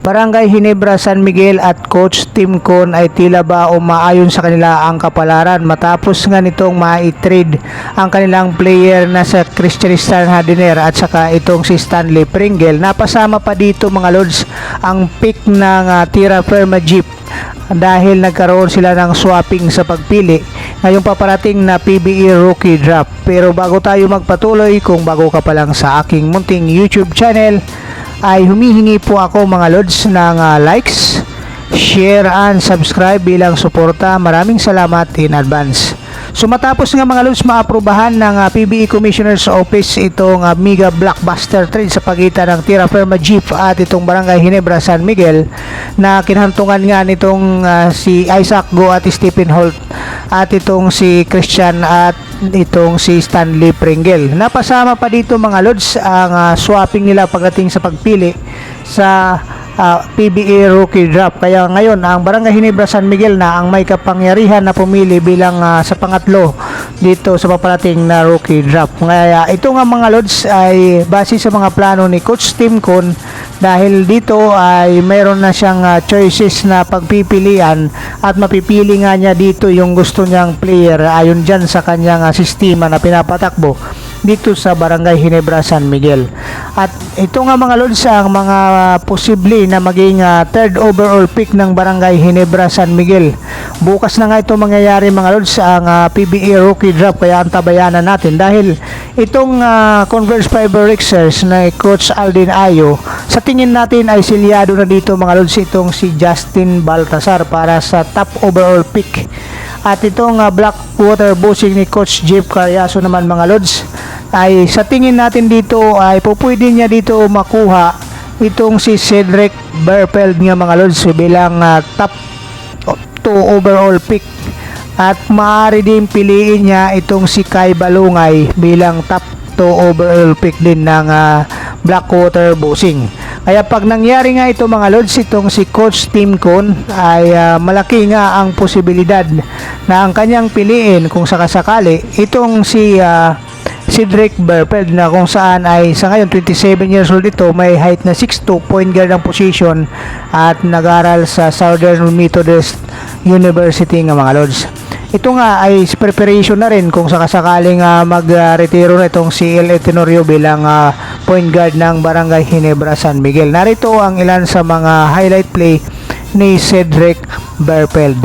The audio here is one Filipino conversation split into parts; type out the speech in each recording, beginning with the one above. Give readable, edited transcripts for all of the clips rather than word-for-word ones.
Barangay Ginebra San Miguel at Coach Tim Con ay tila ba umaayon sa kanila ang kapalaran matapos nga nitong ma-trade ang kanilang player na sa Christian Hardiner at saka itong si Stanley Pringle. Napasama pa dito mga lods ang pick ng Tira Firma Jeep dahil nagkaroon sila ng swapping sa pagpili ngayong paparating na PBE Rookie Draft. Pero bago tayo magpatuloy, kung bago ka pa lang sa aking munting YouTube channel, ay humihingi po ako mga lods ng likes, share and subscribe bilang suporta. Maraming salamat in advance. So matapos nga mga lods maaprubahan ng PBE Commissioner's Office itong mega blockbuster trade sa pagitan ng Tira Firma Jeep at itong Barangay Ginebra San Miguel na kinhantungan nga nitong si Isaac Go at Stephen Holt at itong si Christian at itong si Stanley Pringle. Napasama pa dito mga lods ang swapping nila pagdating sa pagpili sa PBE Rookie Draft. Kaya ngayon ang Barangay Ginebra San Miguel na ang may kapangyarihan na pumili bilang sa pangatlo dito sa paparating na Rookie Draft. Kaya ito nga mga lods ay base sa mga plano ni Coach Tim Con dahil dito ay mayroon na siyang choices na pagpipilian at mapipili nga niya dito yung gusto niyang player ayon dyan sa kanyang sistema na pinapatakbo dito sa Barangay Ginebra San Miguel. At ito nga mga lods ang mga posible na maging third overall pick ng Barangay Ginebra San Miguel. Bukas na nga ito mangyayari mga lods ang PBE Rookie Draft, kaya antabayanan natin dahil itong Converse Fiber Rixers na Coach Aldin Ayo, sa tingin natin ay silyado na dito mga lods itong si Justin Baltasar para sa top overall pick. At itong Blackwater Bossing ni Coach Jeff Carriazo naman mga lods ay sa tingin natin dito ay pupwede niya dito makuha itong si Cedric Berfeld nga mga lods bilang top 2 overall pick at maaari din piliin niya itong si Kai Balungay bilang top 2 overall pick din ng Blackwater Bossing. Kaya pag nangyari nga ito mga lods, itong si Coach Tim Con ay malaki nga ang posibilidad na ang kanyang piliin kung sakasakali itong si Cedric Berfeld na kung saan ay sa ngayon 27 years old ito, may height na 6'2", point guard ang position at nag-aral sa Southern Methodist University nga mga lods. Ito nga ay preparation na rin kung sakasakaling mag-retiro na itong si L.A. Tenorio bilang point guard ng Barangay Ginebra San Miguel. Narito ang ilan sa mga highlight play ni Cedric Berfeld.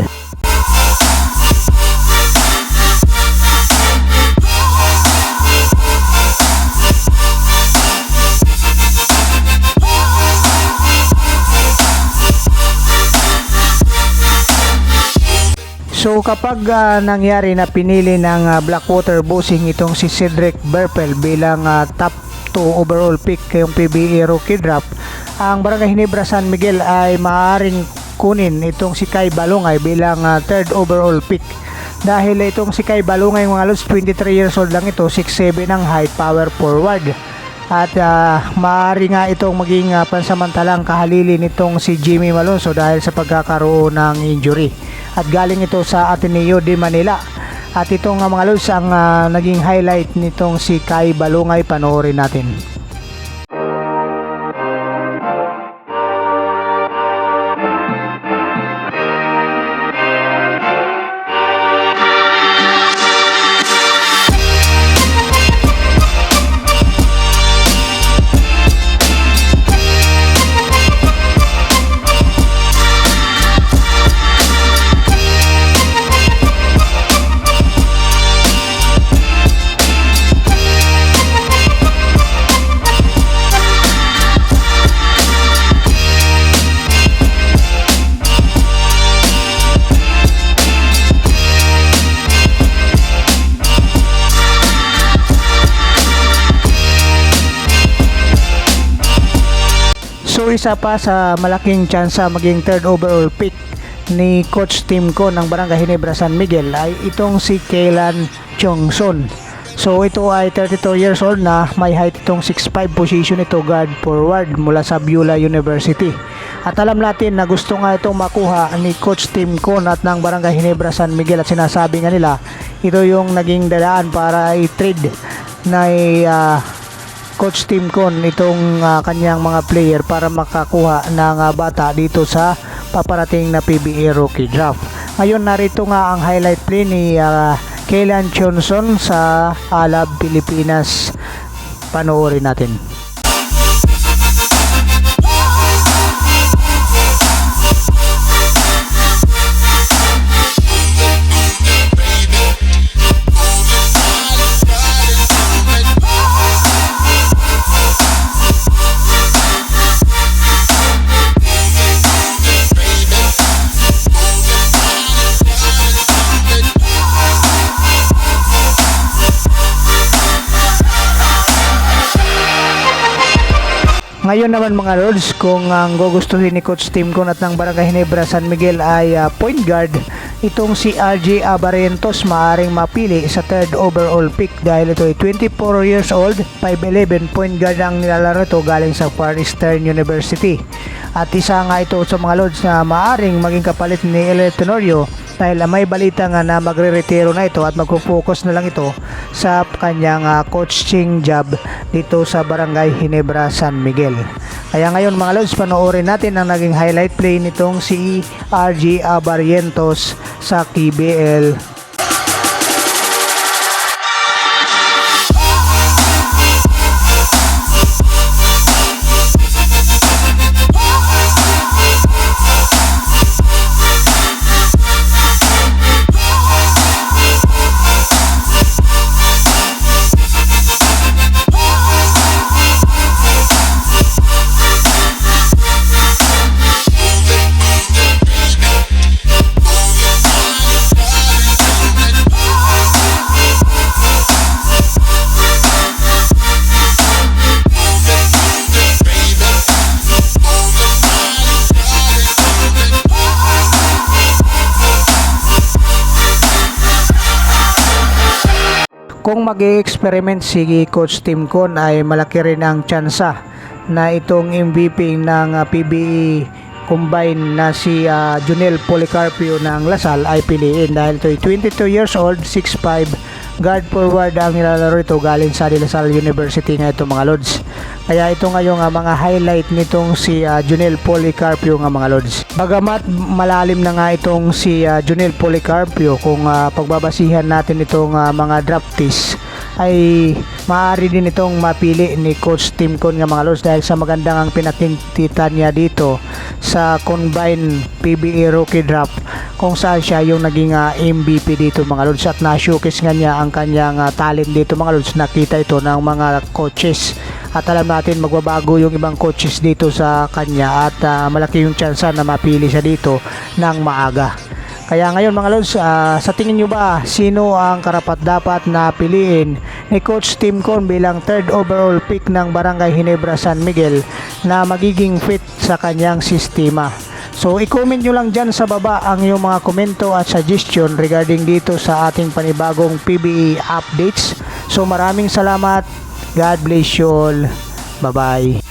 So kapag nangyari na pinili ng Blackwater Bossing itong si Cedric Berfeld bilang top 2 overall pick kayong PBE Rookie Draft, ang Barangay Ginebra San Miguel ay maaaring kunin itong si Kai Balungay bilang third overall pick. Dahil itong si Kai Balungay mga lods, 23 years old lang ito, 6'7" ang height, power forward. At maaari nga itong maging pansamantalang kahalili nitong si Jimmy Malonzo dahil sa pagkakaroon ng injury. At galing ito sa Ateneo de Manila. At ito nga mga lods ang naging highlight nitong si Kai Balungay. Panoorin natin. So isa pa sa malaking tsansa maging third overall pick ni Coach Tim Con ng Barangay Ginebra San Miguel ay itong si Kaylan Chongson. So ito ay 32 years old na, may height itong 6'5", position ito guard forward mula sa Beulah University. At alam natin na gusto nga itong makuha ni Coach Tim Con at ng Barangay Ginebra San Miguel at sinasabi nga nila ito yung naging dalaan para i-trade na Coach Tim Con itong kanyang mga player para makakuha ng bata dito sa paparating na PBA Rookie Draft. Ngayon narito nga ang highlight play ni Kaylan Johnson sa Alab Pilipinas. Panoorin natin. Ngayon naman mga Lords, kung ang gugustuhin ni Coach Tim Con at ng Barangay Ginebra San Miguel ay point guard, itong si RJ Abarrientos maaring mapili sa third overall pick dahil ito ay 24 years old, 5'11", point guard ang nilalaro ito galing sa Far Eastern University. At isa nga ito sa mga Lords na maaring maging kapalit ni Eliel Tenorio dahil may balita nga na magre-retiro na ito at magpo-focus na lang ito sa kanyang coaching job dito sa Barangay Ginebra San Miguel. Kaya ngayon mga Lods, panoorin natin ang naging highlight play nitong si RJ Abarrientos sa KBL. Kung mag-experiment si Coach Tim Con ay malaki rin ang tsansa na itong MVP ng PBA combine na si Jonel Policarpio ng Lasal ay piliin dahil ito ay 22 years old, 6'5", guard forward ang nilalaro ito galing sa De La Salle University nga ito mga Lods. Kaya ito ngayong mga highlight nitong si Jonel Policarpio nga mga Lods. Bagamat malalim na nga itong si Jonel Policarpio, kung pagbabasihan natin itong mga draftees ay maaari din itong mapili ni Coach Tim Con nga mga Lods dahil sa magandang ang pinakita niya dito sa Combine PBA Rookie Draft kung saan siya yung naging MVP dito mga Lods at na-showcase nga niya ang kanyang talent dito mga Lods. Nakita ito ng mga coaches at alam natin magbabago yung ibang coaches dito sa kanya at malaki yung tsansa na mapili siya dito ng maaga. Kaya ngayon mga Lods, sa tingin nyo ba sino ang karapat-dapat na piliin ni Coach Tim Con bilang third overall pick ng Barangay Ginebra San Miguel na magiging fit sa kanyang sistema? So i-comment nyo lang dyan sa baba ang iyong mga komento at suggestion regarding dito sa ating panibagong PBA updates. So maraming salamat. God bless you all. Bye bye.